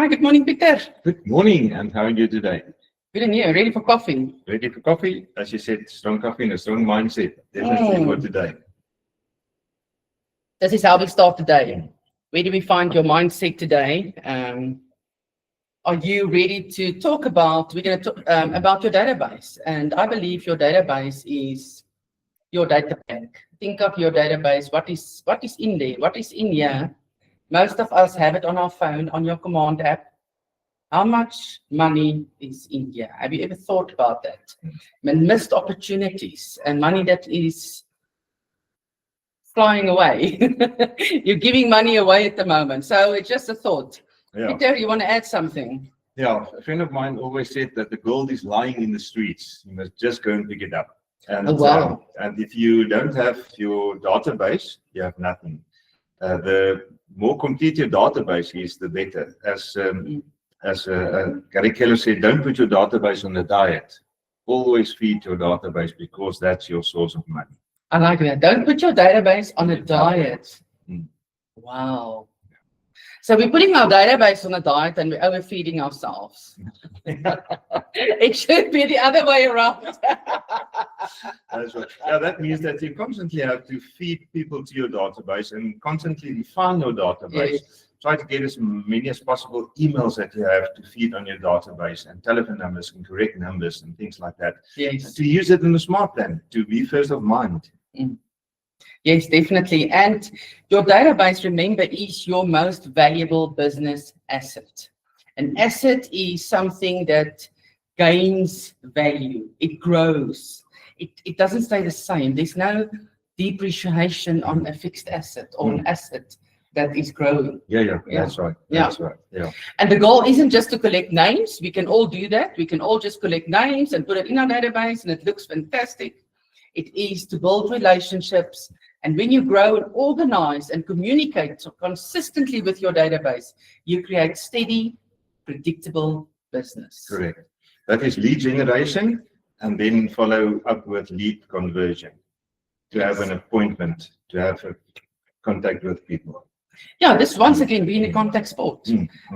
Hi, good morning, Pieter. Good morning, and how are you today? Good and you, ready for coffee? Ready for coffee? As you said, strong coffee and a strong mindset. Definitely for today. This is how we start today. Where do we find your mindset today? Are you ready to talk about, we're going to talk about your database. And I believe your database is your data bank. Think of your database. What is in there? What is in here? Most of us have it on our phone, on your command app. How much money is in here? Have you ever thought about that? And missed opportunities and money that is flying away. You're giving money away at the moment. So it's just a thought. Yeah. Pieter, you want to add something? Yeah, a friend of mine always said that the gold is lying in the streets. You must just go and pick it up. And, oh, wow. And if you don't have your database, you have nothing. The more complete your database is, the better. As Gary Keller said, don't put your database on a diet. Always feed your database because that's your source of money. I like that. Don't put your database on a diet. Wow. So we're putting our database on a diet and we're overfeeding ourselves. It should be the other way around. That's right. Yeah, that means that you constantly have to feed people to your database and constantly refine your database. Yes. Try to get as many as possible emails that you have to feed on your database, and telephone numbers and correct numbers and things like that. Yes. And to use it in a smart plan, to be first of mind. Yes, definitely. And your database, remember, is your most valuable business asset. An asset is something that gains value. It grows. It doesn't stay the same. There's no depreciation on a fixed asset or an asset that is growing. Yeah, that's right. That's right. Yeah. And the goal isn't just to collect names. We can all do that. We can all just collect names and put it in our database and it looks fantastic. It is to build relationships. And when you grow and organize and communicate consistently with your database, you create steady, predictable business. Correct. That is lead generation, and then follow up with lead conversion. To have an appointment, to have a contact with people. Yeah, this once again, we're in a contact sport.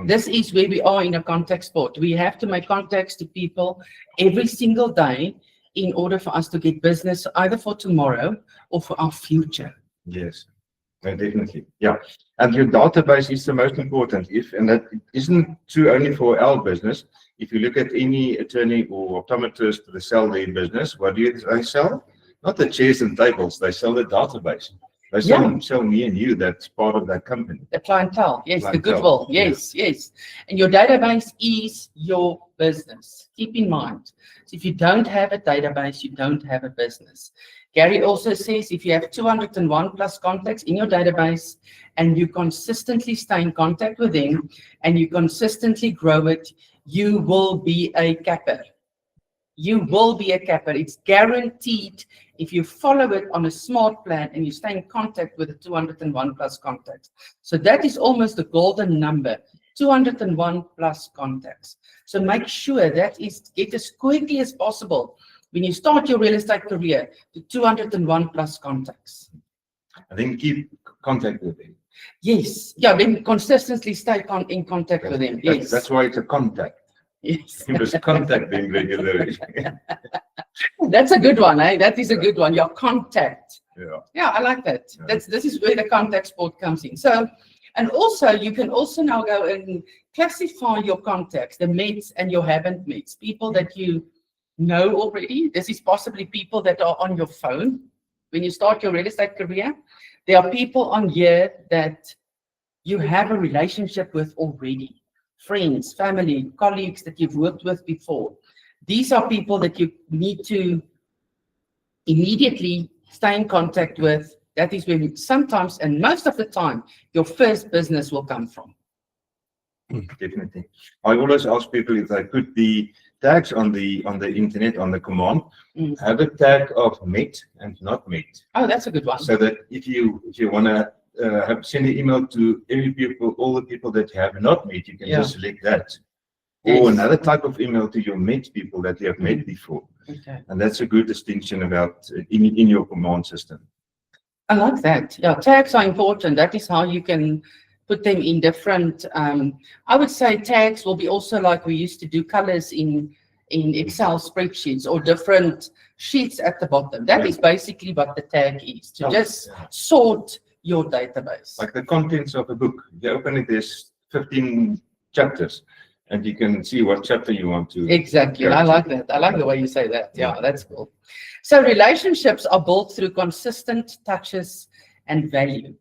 This is where we are in a contact sport. We have to make contacts to people every single day in order for us to get business either for tomorrow or for our future. Yes, definitely. Yeah, and your database is the most important. And that isn't true only for our business. If you look at any attorney or optometrist, they sell their business. What do they sell? Not the chairs and tables. They sell the database. They sell me and you. That's part of that company. The clientele, yes, the goodwill, yes. And your database is your business. Keep in mind, so if you don't have a database, you don't have a business. Gary also says if you have 201 plus contacts in your database and you consistently stay in contact with them and you consistently grow it, you will be a capper. You will be a capper. It's guaranteed if you follow it on a smart plan and you stay in contact with the 201 plus contacts. So that is almost the golden number, 201 plus contacts. So make sure that is get as quickly as possible when you start your real estate career to 201 plus contacts. And then keep contact with them. Yes. Yeah, then consistently stay in contact with them. Yes. That's why it's a contact. Yes. You must contact them regularly. That's a good one, eh? That is a good one. Your contact. Yeah, I like that. Yeah. This is where the contact sport comes in. So, and also you can also now go and classify your contacts, the meets and your haven't meets, people that you know already. This is possibly people that are on your phone when you start your real estate career. There are people on here that you have a relationship with already. Friends, family, colleagues that you've worked with before. These are people that you need to immediately stay in contact with. That is where sometimes and most of the time your first business will come from. Definitely. I always ask people if they put the tags on the internet, on the command, have a tag of met and not met. Oh, that's a good one. So that if you want to send an email to all the people that you have not met, you can just select that. Yes. Or another type of email to your met people that you have met before. Okay. And that's a good distinction about in your command system. I like that. Yeah, tags are important. That is how you can put them in different, I would say tags will be also like we used to do colors in Excel spreadsheets or different sheets at the bottom. That is basically what the tag is, to just sort your database. Like the contents of a book. You open it, there's 15 chapters, and you can see what chapter you want to. Exactly. I like that. I like the way you say that. Yeah, that's cool. So relationships are built through consistent touches and value.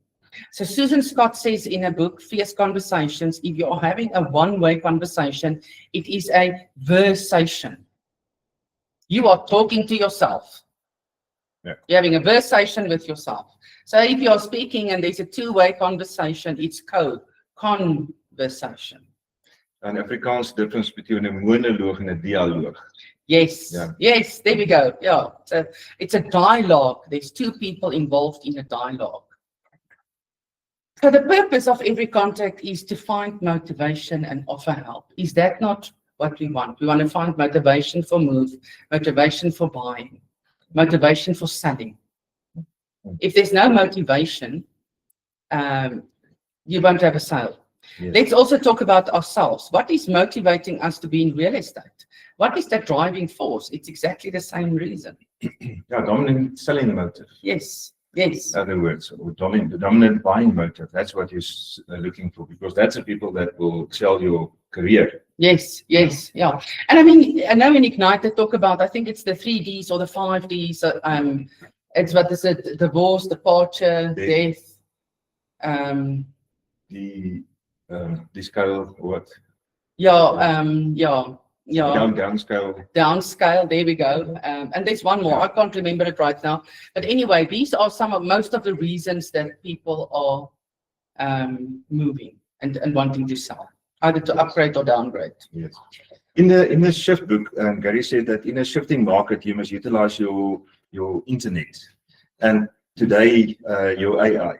So Susan Scott says in her book, Fierce Conversations, if you are having a one-way conversation, it is a versation. You are talking to yourself. Yeah. You're having a versation with yourself. So if you're speaking and there's a two-way conversation, it's conversation. An Afrikaans difference between a monologue and a dialogue. Yes, yes, there we go. Yeah, it's a dialogue. There's two people involved in a dialogue. So the purpose of every contact is to find motivation and offer help. Is that not what we want? We want to find motivation for move, motivation for buying, motivation for selling. If there's no motivation, you won't have a sale. Yes. Let's also talk about ourselves. What is motivating us to be in real estate? What is that driving force? It's exactly the same reason. Dominant selling motive. Yes, yes. In other words, the dominant buying motive. That's what you're looking for, because that's the people that will sell your career. Yes, yes, yeah. And I mean, I know in Ignite they talk about, I think it's the 3Ds or the 5Ds. It's what is it? Divorce, departure, death. The scale, what? Downscale. Downscale, there we go. And there's one more, I can't remember it right now. But anyway, these are most of the reasons that people are moving and wanting to sell, either to upgrade or downgrade. Yes. In the shift book, Gary said that in a shifting market, you must utilize your internet, and today your AI.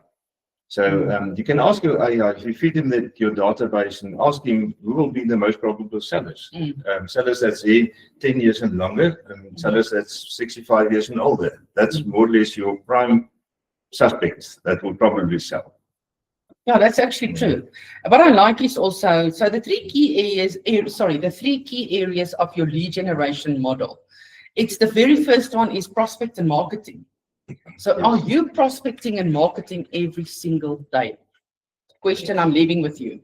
So you can ask your AI, if you feed him your database and ask him who will be the most probable sellers. Sellers that's here 10 years and longer, and sellers that's 65 years and older. That's more or less your prime suspects that will probably sell. Yeah, that's actually true. What I like is also, so the three key areas of your lead generation model. It's the very first one is prospect and marketing. So are you prospecting and marketing every single day? Question I'm leaving with you.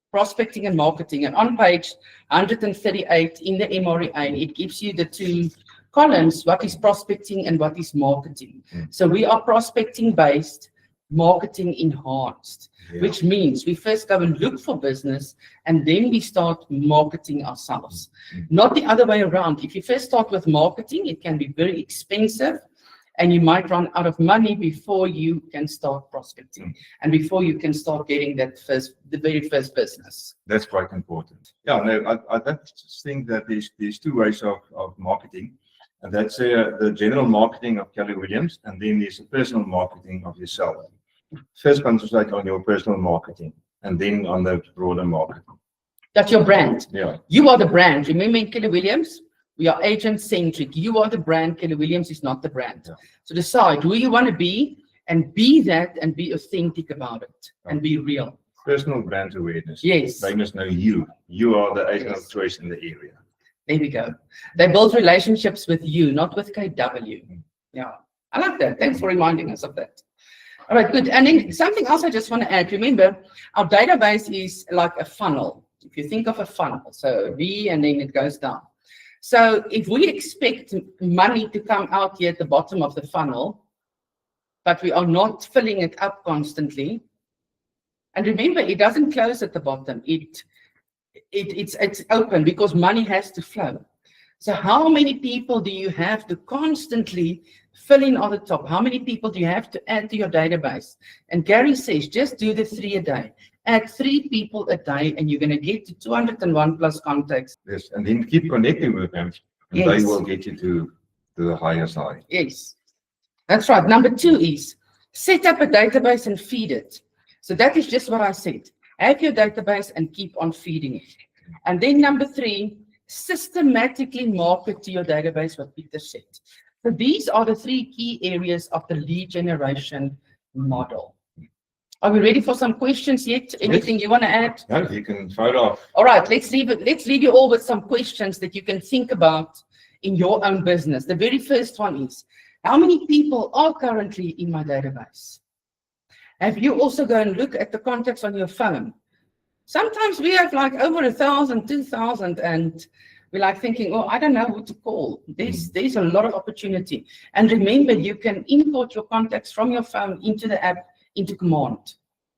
Prospecting and marketing. And on page 138 in the MREA, it gives you the two columns, what is prospecting and what is marketing. So we are prospecting based, marketing enhanced, which means we first go and look for business and then we start marketing ourselves. Not the other way around. If you first start with marketing, it can be very expensive, and you might run out of money before you can start prospecting and before you can start getting the very first business. That's quite important. Yeah, no, I just think that there's two ways of marketing, and that's the general marketing of Keller Williams, and then there's the personal marketing of yourself. First concentrate on your personal marketing, and then on the broader market. That's your brand. Yeah. You are the brand. Remember in Keller Williams? We are agent-centric. You are the brand. Keller Williams is not the brand. Yeah. So decide who you want to be and be that and be authentic about it and be real. Personal brand awareness. Yes. They must know you. You are the agent of choice in the area. There we go. They build relationships with you, not with KW. Yeah. I like that. Thanks for reminding us of that. All right, good. And then something else I just want to add. Remember, our database is like a funnel. If you think of a funnel, so V and then it goes down. So if we expect money to come out here at the bottom of the funnel, but we are not filling it up constantly, and remember, it doesn't close at the bottom. It's open because money has to flow. So how many people do you have to constantly fill in on the top? How many people do you have to add to your database? And Gary says, just do the 3 a day. Add 3 people a day, and you're going to get to 201 plus contacts. Yes, and then keep connecting with them, and they will get you to the higher side. Yes, that's right. Number 2 is set up a database and feed it. So that is just what I said. Have your database and keep on feeding it. And then number 3, systematically market to your database, what Pieter said. So these are the 3 key areas of the lead generation model. Are we ready for some questions yet? Anything you want to add? No, you can fire off. All right, let's leave you all with some questions that you can think about in your own business. The very first one is, how many people are currently in my database? Have you also go and look at the contacts on your phone? Sometimes we have like over 1,000, 2,000, and we're like thinking, oh, I don't know who to call. There's a lot of opportunity. And remember, you can import your contacts from your phone into the app, into Command,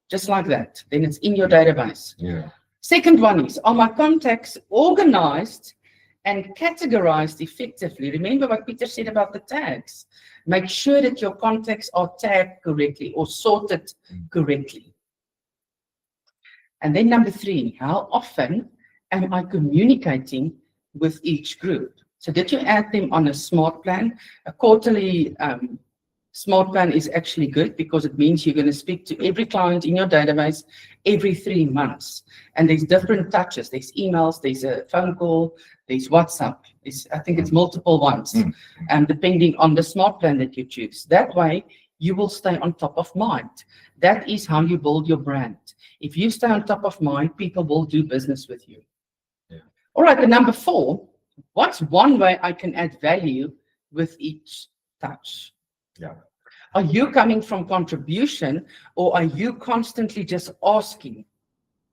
just like that. Then it's in your database. Yeah. Second one is, are my contacts organized and categorized effectively? Remember what Pieter said about the tags. Make sure that your contacts are tagged correctly or sorted correctly. And then number 3, how often am I communicating with each group? So did you add them on a smart plan? A quarterly smart plan is actually good because it means you're going to speak to every client in your database every 3 months. And there's different touches. There's emails, there's a phone call, there's WhatsApp. I think it's multiple ones, depending on the smart plan that you choose. That way, you will stay on top of mind. That is how you build your brand. If you stay on top of mind, people will do business with you. Yeah. All right, and number 4, what's one way I can add value with each touch? Yeah. Are you coming from contribution, or are you constantly just asking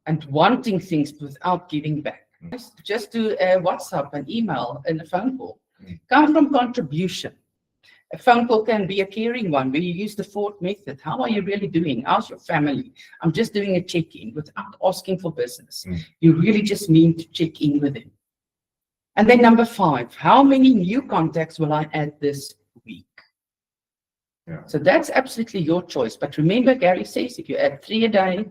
and wanting things without giving back? Just do a WhatsApp, an email, and a phone call. Come from contribution. A phone call can be a caring one where you use the 4th method. How are you really doing? How's your family? I'm just doing a check-in without asking for business. You really just mean to check in with them. And then number 5, how many new contacts will I add this week? Yeah. So that's absolutely your choice. But remember, Gary says, if you add 3 a day,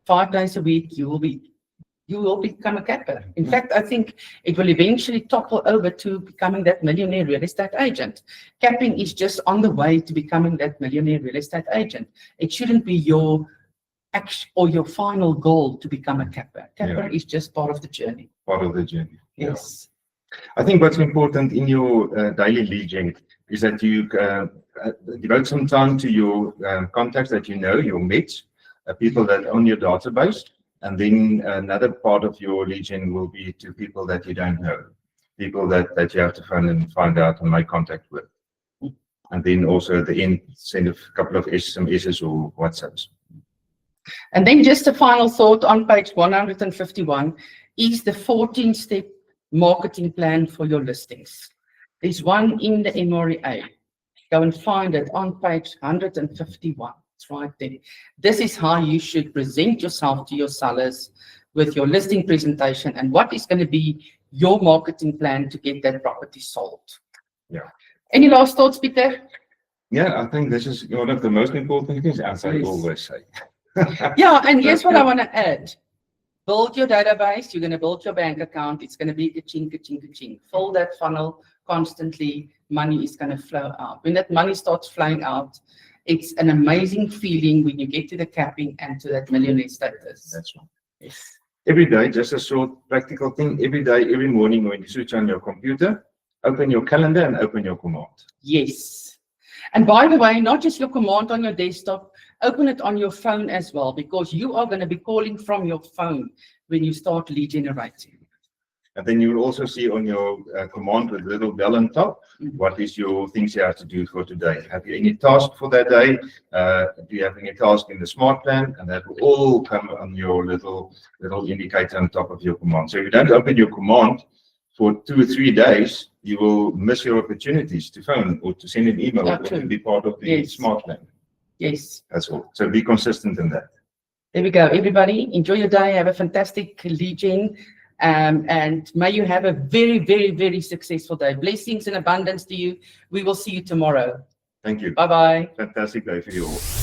5 days a week, you will become a capper. In fact, I think it will eventually topple over to becoming that millionaire real estate agent. Capping is just on the way to becoming that millionaire real estate agent. It shouldn't be your action or your final goal to become a capper. Capper is just part of the journey. Part of the journey. Yes. Yeah. I think what's important in your daily lead gen is that you devote some time to your contacts that you know, your mates, people that own your database. And then another part of your lead gen will be to people that you don't know, people that you have to phone and find out and make contact with. And then also at the end, send a couple of SMSs or WhatsApps. And then just a final thought on page 151 is the 14-step marketing plan for your listings. There's one in the MREA. Go and find it on page 151. It's right there. This is how you should present yourself to your sellers with your listing presentation and what is going to be your marketing plan to get that property sold. Yeah. Any last thoughts, Pieter? Yeah, I think this is one of the most important things, as I always say. Yeah, and here's what I want to add. Build your database. You're going to build your bank account. It's going to be ka-ching, ka-ching, ka-ching. Fill that funnel constantly. Money is going to flow out. When that money starts flowing out, it's an amazing feeling when you get to the capping and to that millionaire status. That's right. Yes. Every day, just a short practical thing. Every day, every morning when you switch on your computer, open your calendar and open your command. Yes. And by the way, not just your command on your desktop, open it on your phone as well, because you are going to be calling from your phone when you start lead generating. And then you will also see on your command with a little bell on top, what is your things you have to do for today. Have you any task for that day? Do you have any task in the smart plan? And that will all come on your little indicator on top of your command. So if you don't open your command for 2 or 3 days, you will miss your opportunities to phone or to send an email or to be part of the smart plan. Yes. That's all. So be consistent in that. There we go. Everybody, enjoy your day. Have a fantastic lead gen. And may you have a very, very, very successful day. Blessings and abundance to you. We will see you tomorrow. Thank you. Bye-bye. Fantastic day for you all.